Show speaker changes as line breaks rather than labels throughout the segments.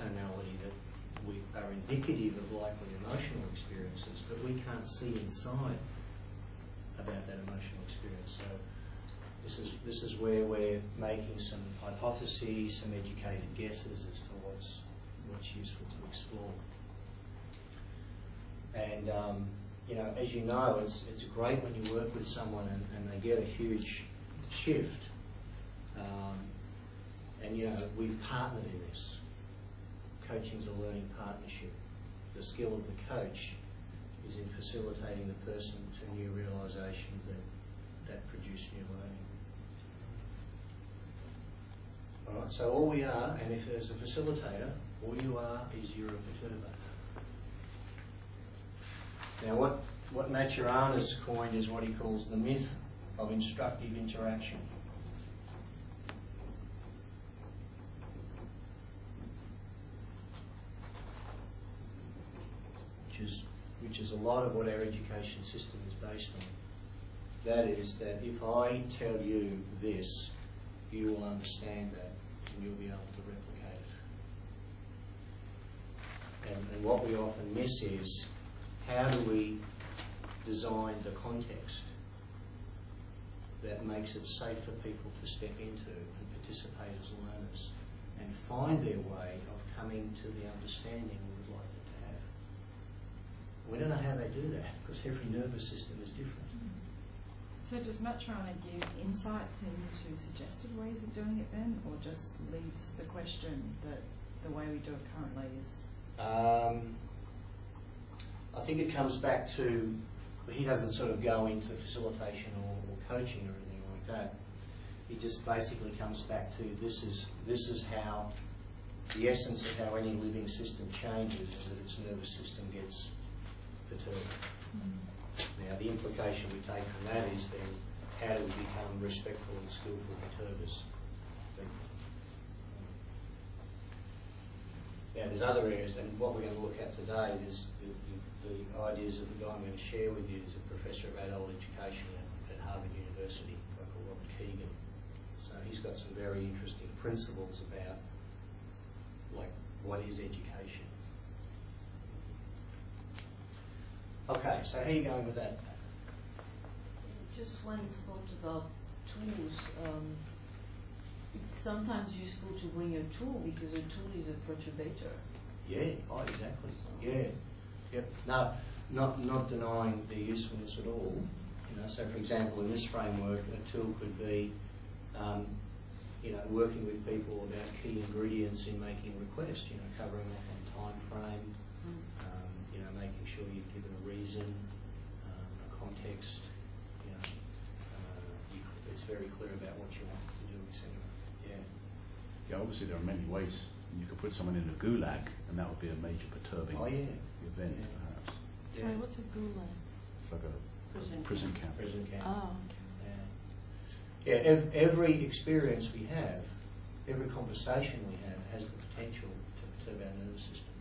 tonality that we are indicative of likely emotional experiences, but we can't see inside about that emotional experience. So this is where we're making some hypotheses, some educated guesses as to what's useful to explore. And you know, as you know, it's great when you work with someone and they get a huge shift. And you know, we've partnered in this. Coaching's a learning partnership. The skill of the coach is in facilitating the person to new realisations that produce new learning. All right, so all we are, and if there's a facilitator, all you are is you're a perturber. Now what Maturana's coined is what he calls the myth of instructive interaction. Which is a lot of what our education system is based on. That is that if I tell you this, you will understand that and you'll be able to replicate it. And what we often miss is, how do we design the context that makes it safe for people to step into and participate as learners and find their way of coming to the understanding we would like them to have. We don't know how they do that because every nervous system is different.
So does Maturana give insights into suggested ways of doing it then, or just leaves the question that the way we do it currently is?
I think it comes back to, he doesn't sort of go into facilitation or coaching or anything like that. He just basically comes back to this is how, the essence of how any living system changes is that its nervous system gets perturbed. Now the implication we take from that is then, how do we become respectful and skillful perturbers? Now there's other areas, and what we're going to look at today is the ideas of the guy I'm going to share with you is a professor of adult education at Harvard University, a guy called Robert Keegan. So he's got some very interesting principles about, like, what is education. Okay, so how are you going with that?
Just when it's thought about tools, it's sometimes useful to bring a tool because a tool is a perturbator.
Yeah, oh, exactly. Yeah, yep. No, not denying their usefulness at all. You know, so for example, in this framework, a tool could be, you know, working with people about key ingredients in making requests. You know, covering off on time frame. You know, making sure you've given a reason, a context. You know, it's very clear about what you want to do, etc. Yeah.
Yeah, obviously there are many ways. You could put someone in a gulag, and that would be a major perturbing event, perhaps.
Yeah. Sorry, what's a gulag?
It's like a prison camp.
Prison camp.
Oh, okay.
Yeah, every experience we have, every conversation we have, has the potential to perturb our nervous system.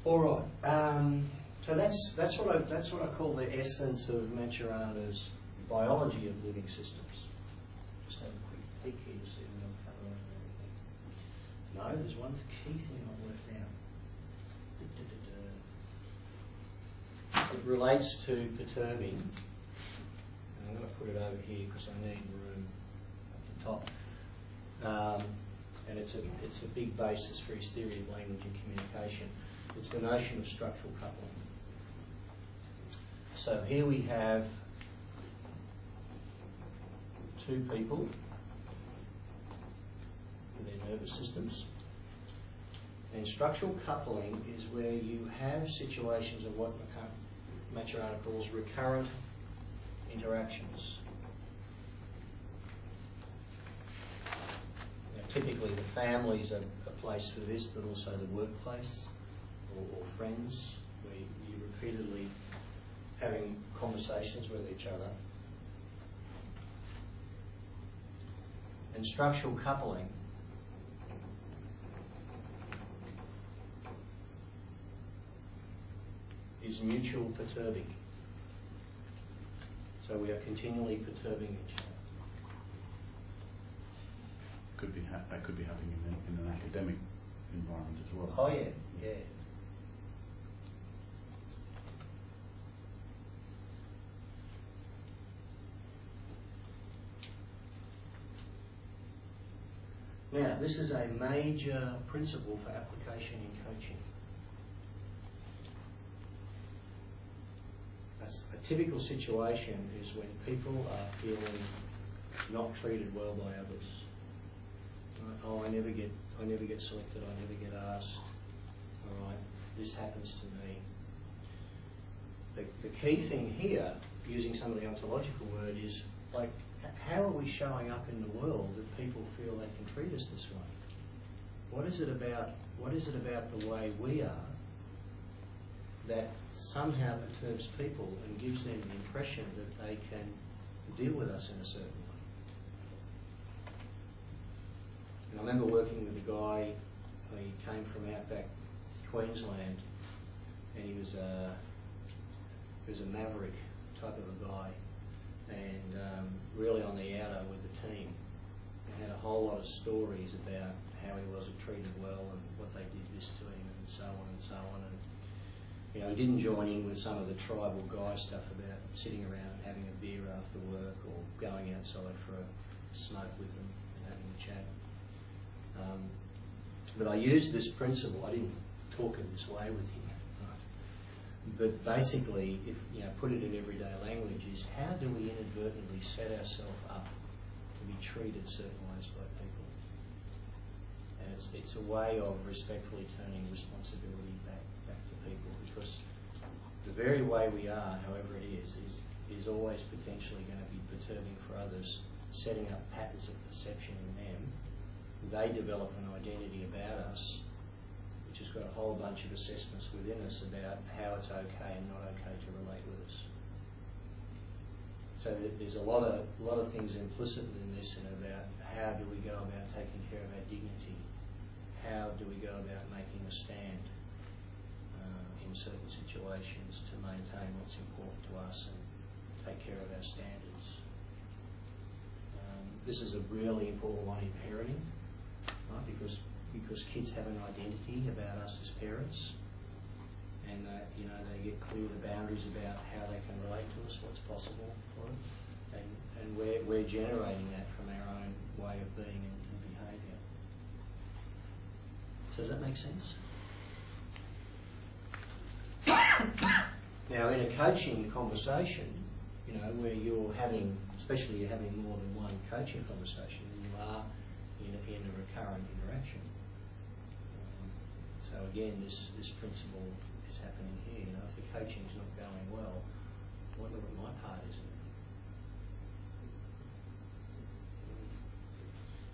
All right. So that's what I call the essence of Maturana's biology of living systems. Just have a quick peek here to see if we don't cover off everything. No, there's one key thing I've left out. It relates to perturbing. And I'm going to put it over here because I need room at the top. And it's a big basis for his theory of language and communication. It's the notion of structural coupling. So here we have two people with their nervous systems. And structural coupling is where you have situations of what Maturana calls recurrent interactions. Now, typically the family is a place for this, but also the workplace or friends, where you're repeatedly having conversations with each other. And structural coupling is mutual perturbing. So we are continually perturbing each other.
That could be happening in academic environment as well.
Oh yeah, yeah. Now, this is a major principle for application in coaching. A typical situation is when people are feeling not treated well by others. Right? Oh, I never get selected. I never get asked. All right, this happens to me. The key thing here, using some of the ontological word, is like, how are we showing up in the world that people feel they can treat us this way? What is it about the way we are that somehow perturbs people and gives them the impression that they can deal with us in a certain way? And I remember working with a guy, he came from outback Queensland, and he was a maverick type of a guy, and really on the outer with the team. He had a whole lot of stories about how he wasn't treated well and what they did this to him and so on and so on. And you know, he didn't join in with some of the tribal guy stuff about sitting around and having a beer after work or going outside for a smoke with them and having a chat. But I used this principle. I didn't talk in this way with him. But basically, if you know, put it in everyday language, is how do we inadvertently set ourselves up to be treated certain ways by people? And it's a way of respectfully turning responsibility back to people, because the very way we are, however it is always potentially going to be perturbing for others, setting up patterns of perception in them. They develop an identity about us, which has got a whole bunch of assessments within us about how it's okay and not okay to relate with us. So there's a lot of things implicit in this, and about how do we go about taking care of our dignity, how do we go about making a stand in certain situations to maintain what's important to us and take care of our standards. This is a really important one in parenting, right? Because kids have an identity about us as parents, and you know, they get clear the boundaries about how they can relate to us, what's possible for them, and we're generating that from our own way of being and behaviour. So does that make sense? Now, in a coaching conversation, you know, where you're having, especially you're having more than one coaching conversation, you are in a recurrent interaction. So again, this principle is happening here. You know, if the coaching's not going well, what look at my part is it?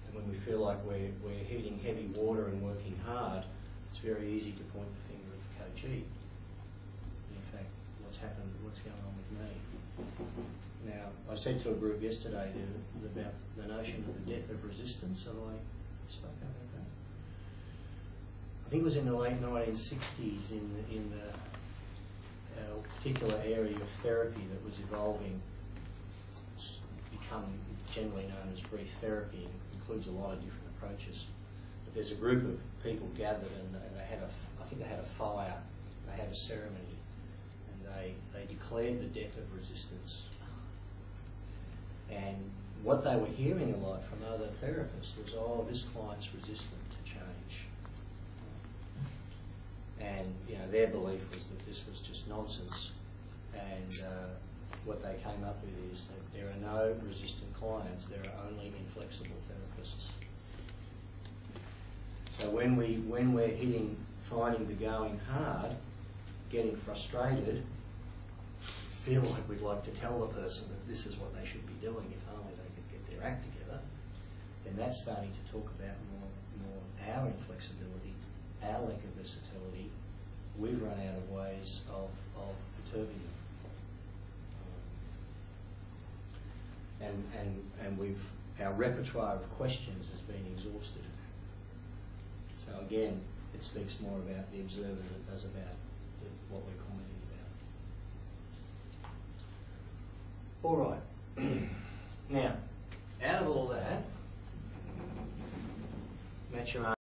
And when we feel like we're hitting heavy water and working hard, it's very easy to point the finger at the coachee. In fact, what's happened? What's going on with me? Now, I said to a group yesterday about the notion of the death of resistance. Have I spoken about that? I think it was in the late 1960s in the particular area of therapy that was evolving. It's become generally known as brief therapy, and includes a lot of different approaches. But there's a group of people gathered, and they had I think they had a fire, they had a ceremony, and they declared the death of resistance. And what they were hearing a lot from other therapists was, oh, this client's resistant to change. And you know, their belief was that this was just nonsense. And what they came up with is that there are no resistant clients, there are only inflexible therapists. So when we're finding the going hard, getting frustrated, feel like we'd like to tell the person that this is what they should be doing if only they could get their act together, then that's starting to talk about more our inflexibility, our lack of versatility. We've run out of ways of perturbing them. And our repertoire of questions has been exhausted. So again, it speaks more about the observer than it does about what we're commenting about. All right. Now, out of all that, Matt, your